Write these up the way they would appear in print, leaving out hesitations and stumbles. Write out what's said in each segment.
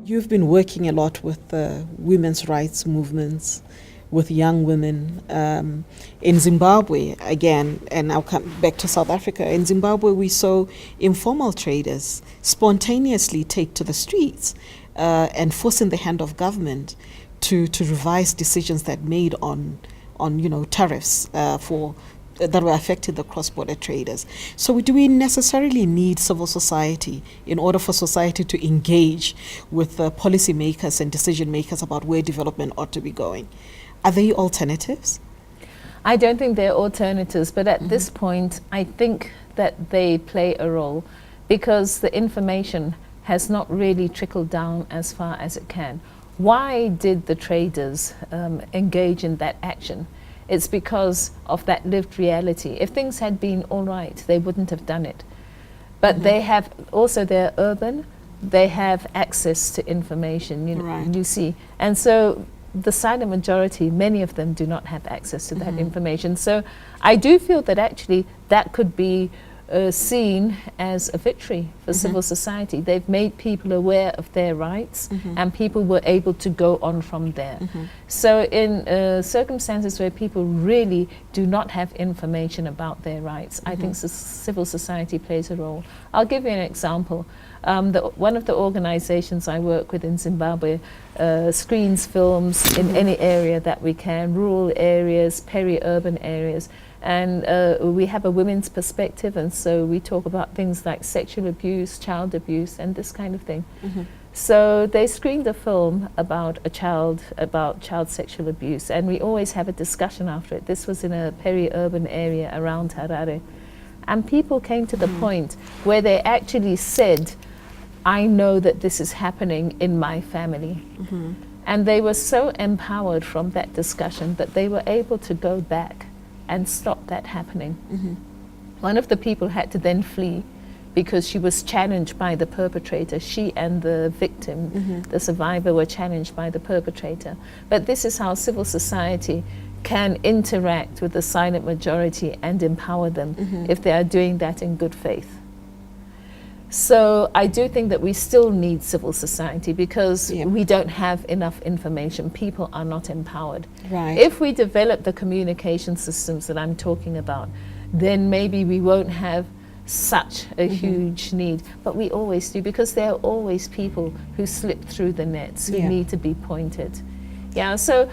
You've been working a lot with women's rights movements, with young women in Zimbabwe again, and I'll come back to South Africa. In Zimbabwe, we saw informal traders spontaneously take to the streets and forcing the hand of government to revise decisions that made on tariffs that were affecting the cross-border traders. So do we necessarily need civil society in order for society to engage with policy makers and decision makers about where development ought to be going? Are they alternatives? I don't think they're alternatives, but at this point, I think that they play a role because the information has not really trickled down as far as it can. Why did the traders engage in that action? It's because of that lived reality. If things had been all right, they wouldn't have done it. But they have also, they're urban, they have access to information, you see. And so the silent majority, many of them do not have access to that information. So I do feel that actually that could be seen as a victory for civil society. They've made people aware of their rights and people were able to go on from there. So in circumstances where people really do not have information about their rights, I think civil society plays a role. I'll give you an example. One of the organizations I work with in Zimbabwe screens films in any area that we can, rural areas, peri-urban areas. And we have a women's perspective, and so we talk about things like sexual abuse, child abuse, and this kind of thing. So they screened a film about child sexual abuse, and we always have a discussion after it. This was in a peri-urban area around Harare. And people came to the point where they actually said, I know that this is happening in my family. And they were so empowered from that discussion that they were able to go back and stop that happening. One of the people had to then flee because she was challenged by the perpetrator. She and the victim, the survivor, were challenged by the perpetrator. But this is how civil society can interact with the silent majority and empower them if they are doing that in good faith. So I do think that we still need civil society because we don't have enough information. People are not empowered. If we develop the communication systems that I'm talking about, then maybe we won't have such a huge need. But we always do, because there are always people who slip through the nets who need to be pointed. So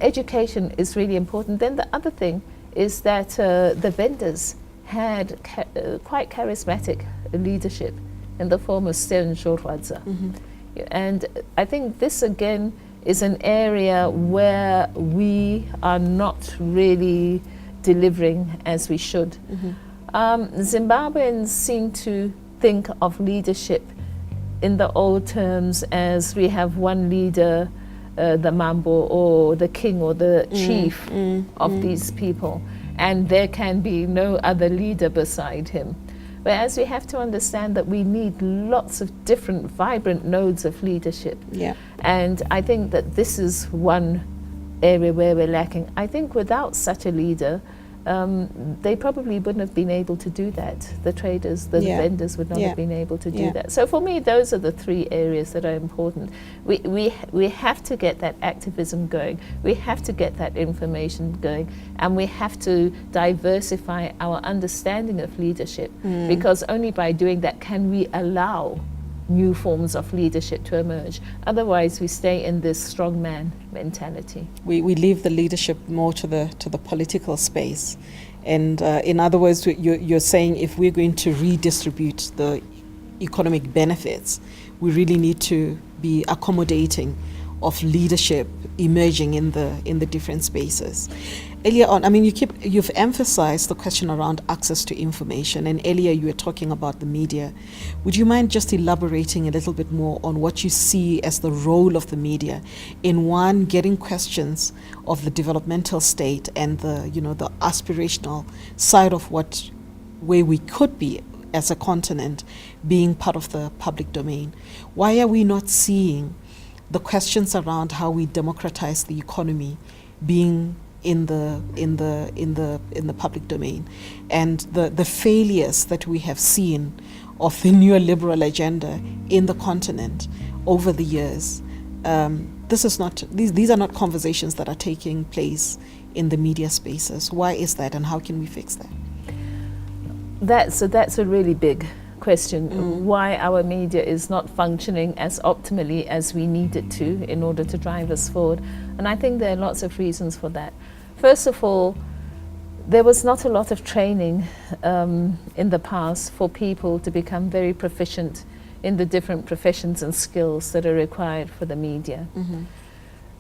education is really important. Then the other thing is that the vendors had quite charismatic leadership in the form of Sten Jorwadza. And I think this again is an area where we are not really delivering as we should. Zimbabweans seem to think of leadership in the old terms as we have one leader, the Mambo or the king or the chief of these people, and there can be no other leader beside him. Whereas we have to understand that we need lots of different vibrant nodes of leadership. And I think that this is one area where we're lacking. I think without such a leader, they probably wouldn't have been able to do that. The traders, the vendors would not have been able to do that. So for me, those are the three areas that are important. We have to get that activism going. We have to get that information going. And we have to diversify our understanding of leadership, because only by doing that can we allow new forms of leadership to emerge. Otherwise, we stay in this strongman mentality. We leave the leadership more to the political space. And in other words, you're saying if we're going to redistribute the economic benefits, we really need to be accommodating of leadership emerging in the different spaces. Earlier on, I mean, you've emphasized the question around access to information, and earlier you were talking about the media. Would you mind just elaborating a little bit more on what you see as the role of the media in, one, getting questions of the developmental state and the aspirational side of where we could be as a continent being part of the public domain? Why are we not seeing the questions around how we democratize the economy being in the public domain, and the failures that we have seen of the neoliberal agenda in the continent over the years. These are not conversations that are taking place in the media spaces. Why is that, and how can we fix that? That's a really big question. Why our media is not functioning as optimally as we need it to in order to drive us forward. And I think there are lots of reasons for that. First of all, there was not a lot of training in the past for people to become very proficient in the different professions and skills that are required for the media.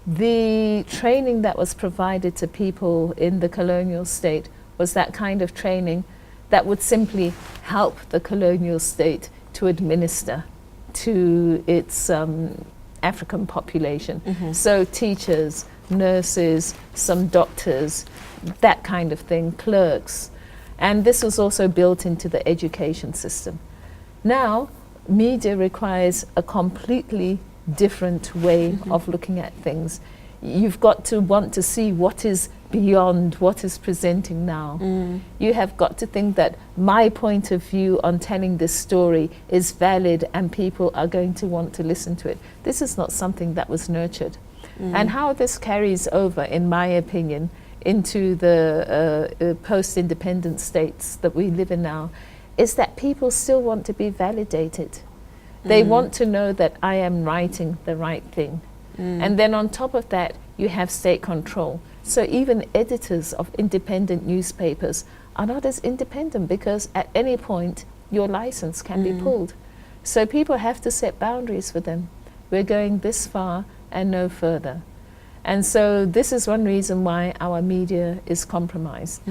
The training that was provided to people in the colonial state was that kind of training that would simply help the colonial state to administer to its African population. So teachers, nurses, some doctors, that kind of thing, clerks. And this was also built into the education system. Now, media requires a completely different way of looking at things. You've got to want to see what is beyond what is presenting now. You have got to think that my point of view on telling this story is valid and people are going to want to listen to it. This is not something that was nurtured. And how this carries over, in my opinion, into the post-independent states that we live in now, is that people still want to be validated. They want to know that I am writing the right thing. And then on top of that, you have state control. So even editors of independent newspapers are not as independent, because at any point your license can be pulled. So people have to set boundaries for them. We're going this far and no further. And so this is one reason why our media is compromised.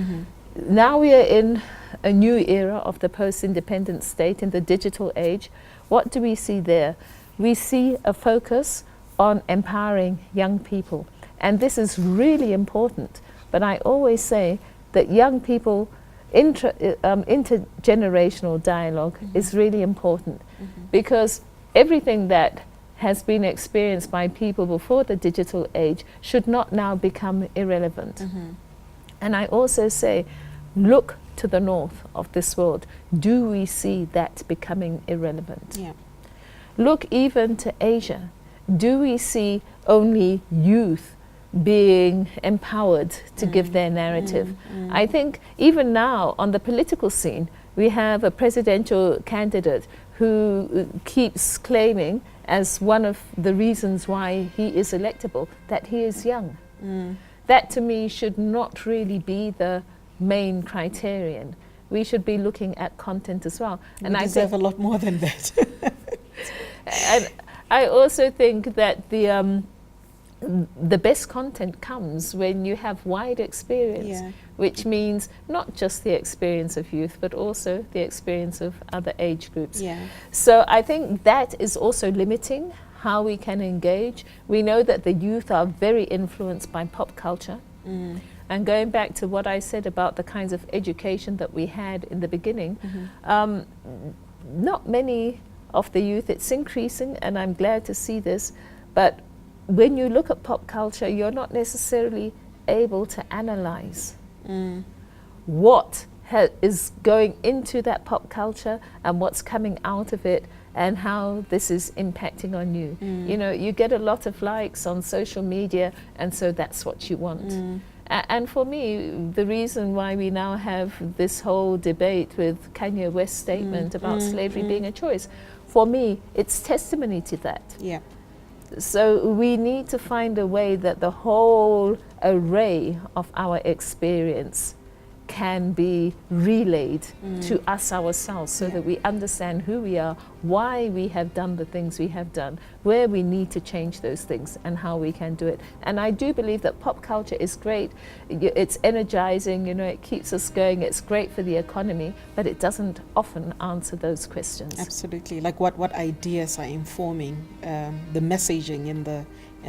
Now we are in a new era of the post-independent state, in the digital age. What do we see there? We see a focus on empowering young people. And this is really important. But I always say that young people, intergenerational dialogue is really important, because everything that has been experienced by people before the digital age should not now become irrelevant. And I also say, look to the north of this world. Do we see that becoming irrelevant? Look even to Asia. Do we see only youth being empowered to give their narrative? I think even now on the political scene, we have a presidential candidate who keeps claiming, as one of the reasons why he is electable, that he is young. That to me should not really be the main criterion. We should be looking at content as well. And I deserve a lot more than that. And I also think that the best content comes when you have wide experience, which means not just the experience of youth, but also the experience of other age groups. So I think that is also limiting how we can engage. We know that the youth are very influenced by pop culture. And going back to what I said about the kinds of education that we had in the beginning, not many of the youth, it's increasing, and I'm glad to see this, but when you look at pop culture, you're not necessarily able to analyze what is going into that pop culture and what's coming out of it, and how this is impacting on you. You know, you get a lot of likes on social media, and so that's what you want. And for me, the reason why we now have this whole debate with Kanye West's statement about slavery being a choice, for me, it's testimony to that. So we need to find a way that the whole array of our experience can be relayed to us ourselves, so that we understand who we are, why we have done the things we have done, where we need to change those things, and how we can do it. And I do believe that pop culture is great. It's energizing, you know, it keeps us going, it's great for the economy, but it doesn't often answer those questions. Absolutely. Like what ideas are informing the messaging in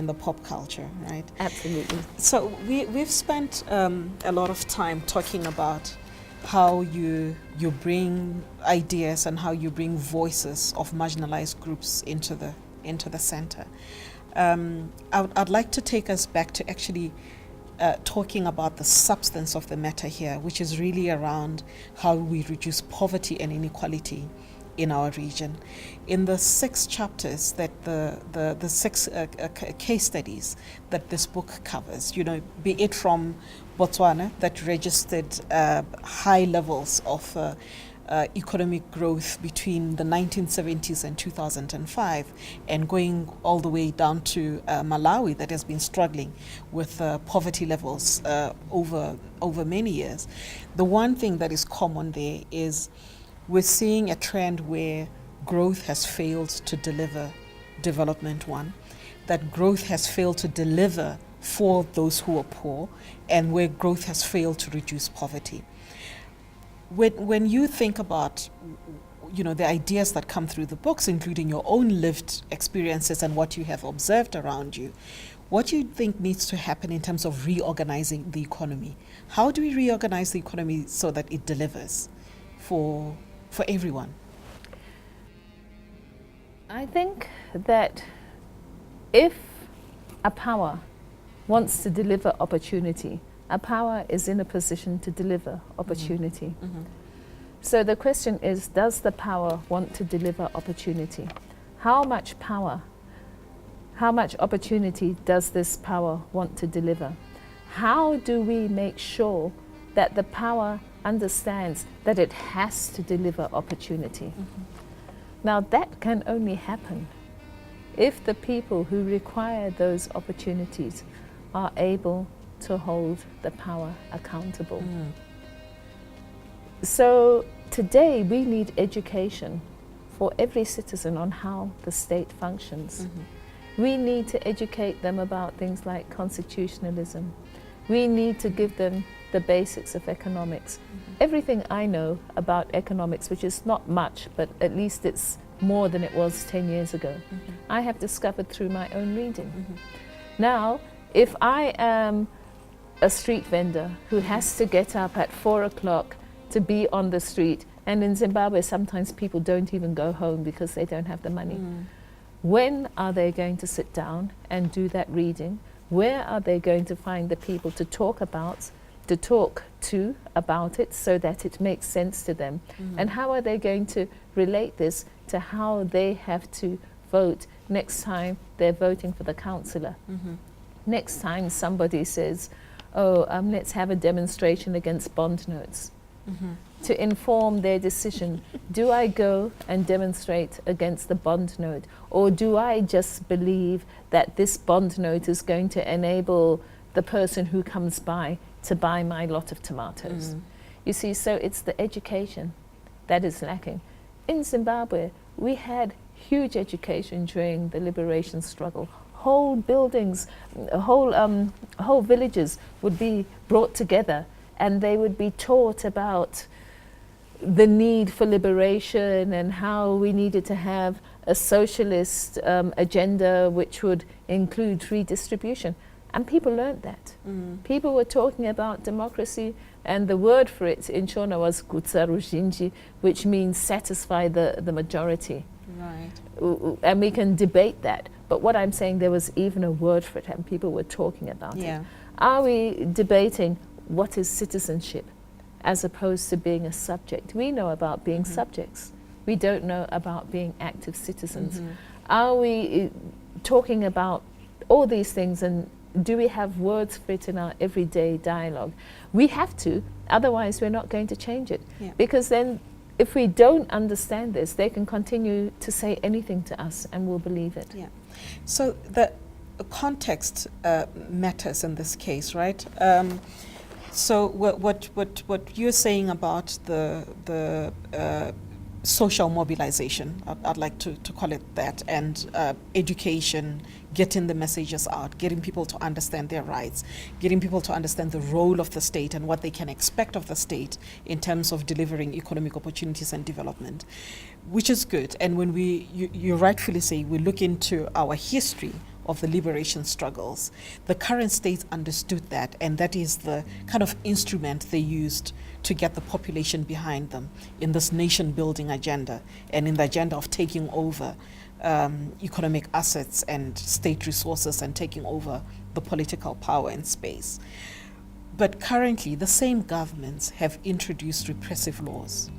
the pop culture, right? Absolutely. So we've spent a lot of time talking about how you bring ideas and how you bring voices of marginalized groups into the center. I'd like to take us back to actually talking about the substance of the matter here, which is really around how we reduce poverty and inequality in our region. In the 6 chapters that the 6 case studies that this book covers, be it from Botswana, that registered high levels of economic growth between the 1970s and 2005, and going all the way down to Malawi, that has been struggling with poverty levels over many years. The one thing that is common there is we're seeing a trend where growth has failed to deliver development, that growth has failed to deliver for those who are poor, and where growth has failed to reduce poverty. When you think about the ideas that come through the books, including your own lived experiences and what you have observed around you, what do you think needs to happen in terms of reorganizing the economy? How do we reorganize the economy so that it delivers for everyone? I think that if a power wants to deliver opportunity, a power is in a position to deliver opportunity. Mm-hmm. So the question is, does the power want to deliver opportunity? How much power, how much opportunity does this power want to deliver? How do we make sure that the power understands that it has to deliver opportunity? Mm-hmm. Now that can only happen if the people who require those opportunities are able to hold the power accountable. So today we need education for every citizen on how the state functions. We need to educate them about things like constitutionalism. We need to give them the basics of economics. Everything I know about economics, which is not much, but at least it's more than it was 10 years ago, I have discovered through my own reading. Now, if I am a street vendor who has to get up at 4 o'clock to be on the street, and in Zimbabwe sometimes people don't even go home because they don't have the money. When are they going to sit down and do that reading? Where are they going to find the people to talk to about it so that it makes sense to them? And how are they going to relate this to how they have to vote next time they're voting for the councillor? Next time somebody says, let's have a demonstration against bond notes. To inform their decision, do I go and demonstrate against the bond note, or do I just believe that this bond note is going to enable the person who comes by to buy my lot of tomatoes? You see, so it's the education that is lacking. In Zimbabwe, we had huge education during the liberation struggle. Whole buildings, whole villages would be brought together, and they would be taught about the need for liberation and how we needed to have a socialist agenda which would include redistribution. And people learned that. People were talking about democracy, and the word for it in Shona was kutsarushinji, which means satisfy the majority. Right. And we can debate that. But what I'm saying, there was even a word for it, and people were talking about it. Are we debating what is citizenship as opposed to being a subject? We know about being subjects. We don't know about being active citizens. Are we talking about all these things, and do we have words for it in our everyday dialogue? We have to, otherwise we're not going to change it. Because then if we don't understand this, they can continue to say anything to us and we'll believe it. So the context matters in this case, right? So what you're saying about the social mobilization, I'd like to call it that, and education, getting the messages out, getting people to understand their rights, getting people to understand the role of the state and what they can expect of the state in terms of delivering economic opportunities and development, which is good. And when you rightfully say, we look into our history of the liberation struggles, the current state understood that, and that is the kind of instrument they used to get the population behind them in this nation building agenda and in the agenda of taking over economic assets and state resources and taking over the political power and space. But currently, the same governments have introduced repressive laws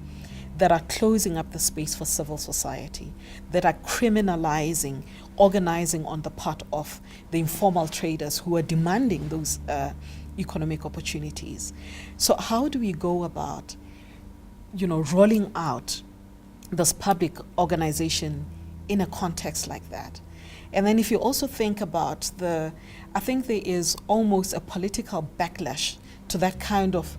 that are closing up the space for civil society, that are criminalizing organizing on the part of the informal traders who are demanding those economic opportunities. So how do we go about, rolling out this public organization in a context like that? And then if you also think about I think there is almost a political backlash to that kind of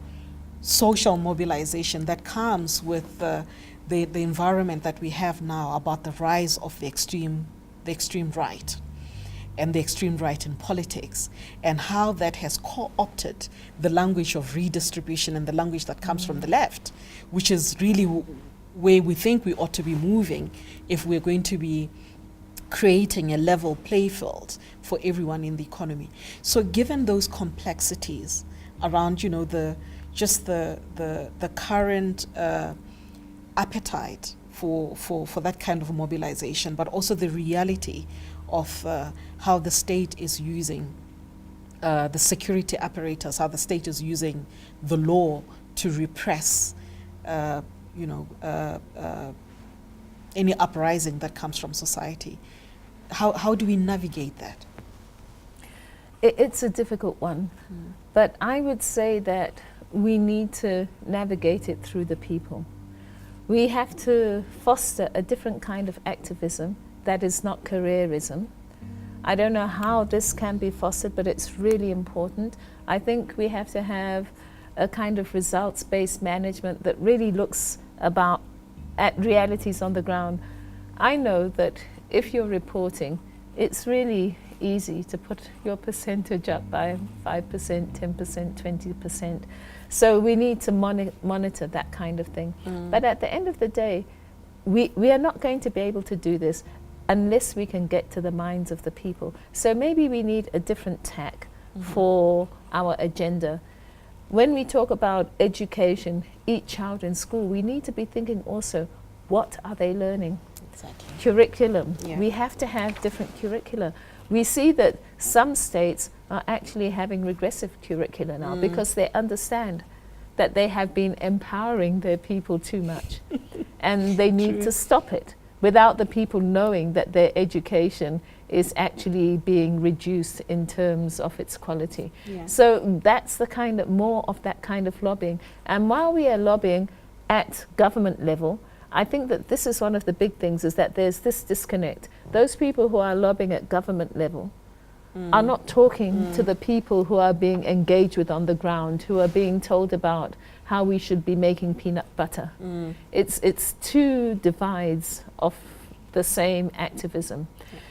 social mobilization that comes with the environment that we have now about the rise of the extreme right and the extreme right in politics, and how that has co-opted the language of redistribution and the language that comes from the left, which is really where we think we ought to be moving if we're going to be creating a level play field for everyone in the economy. So given those complexities around, the current appetite for that kind of mobilization, but also the reality of how the state is using the security apparatus, how the state is using the law to repress, any uprising that comes from society. How do we navigate that? It's a difficult one, but I would say that we need to navigate it through the people. We have to foster a different kind of activism that is not careerism. I don't know how this can be fostered, but it's really important. I think we have to have a kind of results-based management that really looks at realities on the ground. I know that if you're reporting, it's really easy to put your percentage up by 5%, 10%, 20%. So we need to monitor that kind of thing. But at the end of the day, we are not going to be able to do this unless we can get to the minds of the people. So maybe we need a different tack for our agenda. When we talk about education, each child in school, we need to be thinking also, what are they learning? Exactly. Curriculum. Yeah. We have to have different curricula. We see that some states are actually having regressive curricula now because they understand that they have been empowering their people too much and they need to stop it without the people knowing that their education is actually being reduced in terms of its quality. Yeah. So that's the kind of more of that kind of lobbying. And while we are lobbying at government level, I think that this is one of the big things, is that there's this disconnect. Those people who are lobbying at government level are not talking to the people who are being engaged with on the ground, who are being told about how we should be making peanut butter. It's two divides of the same activism.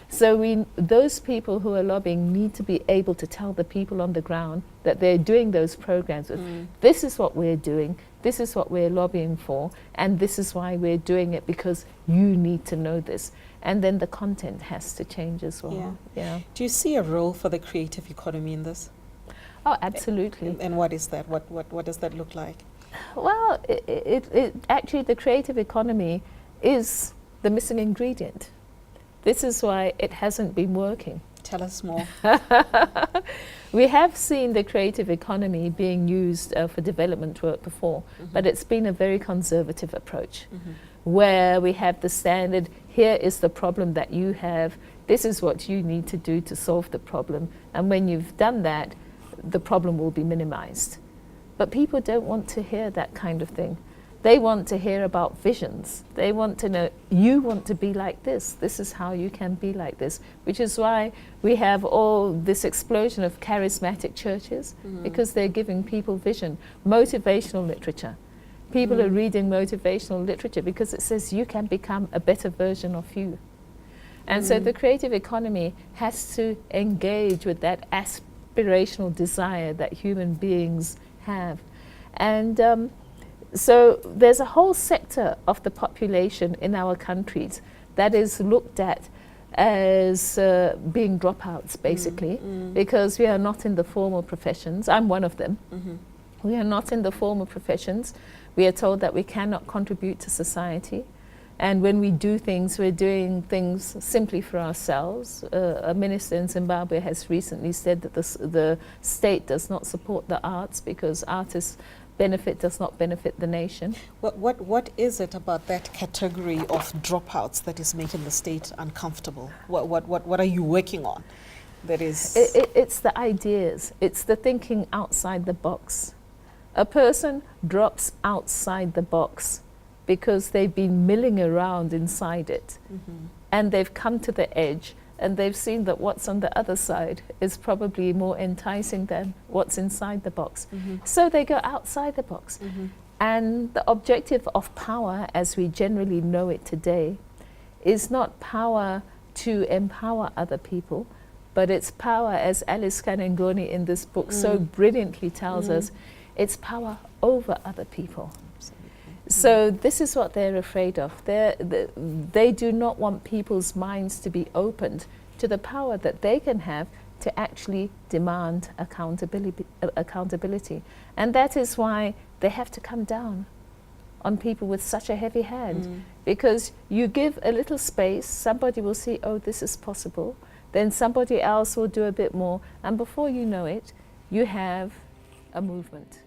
So those people who are lobbying need to be able to tell the people on the ground that they're doing those programs with, this is what we're doing, this is what we're lobbying for, and this is why we're doing it, because you need to know this. And then the content has to change as well. Yeah. Do you see a role for the creative economy in this? Oh, absolutely. And what is that? What does that look like? Well, it actually, the creative economy is the missing ingredient. This is why it hasn't been working. Tell us more. We have seen the creative economy being used for development work before, but it's been a very conservative approach, where we have the standard, here is the problem that you have, this is what you need to do to solve the problem, and when you've done that, the problem will be minimized. But people don't want to hear that kind of thing. They want to hear about visions. They want to know, you want to be like this. This is how you can be like this. Which is why we have all this explosion of charismatic churches, because they're giving people vision. Motivational literature. People are reading motivational literature because it says you can become a better version of you. And so the creative economy has to engage with that aspirational desire that human beings have. And so there's a whole sector of the population in our countries that is looked at as being dropouts, basically, because we are not in the formal professions. I'm one of them. We are not in the formal professions. We are told that we cannot contribute to society. And when we do things, we're doing things simply for ourselves. A minister in Zimbabwe has recently said that the state does not support the arts because artists benefit does not benefit the nation. What is it about that category of dropouts that is making the state uncomfortable? What are you working on? That is, It's the ideas. It's the thinking outside the box. A person drops outside the box because they've been milling around inside it, and they've come to the edge, and they've seen that what's on the other side is probably more enticing than what's inside the box. So they go outside the box. And the objective of power, as we generally know it today, is not power to empower other people, but it's power, as Alice Kanengoni in this book so brilliantly tells us, it's power over other people. So this is what they're afraid of. They do not want people's minds to be opened to the power that they can have to actually demand accountability. And that is why they have to come down on people with such a heavy hand. Because you give a little space, somebody will see, oh, this is possible. Then somebody else will do a bit more. And before you know it, you have a movement.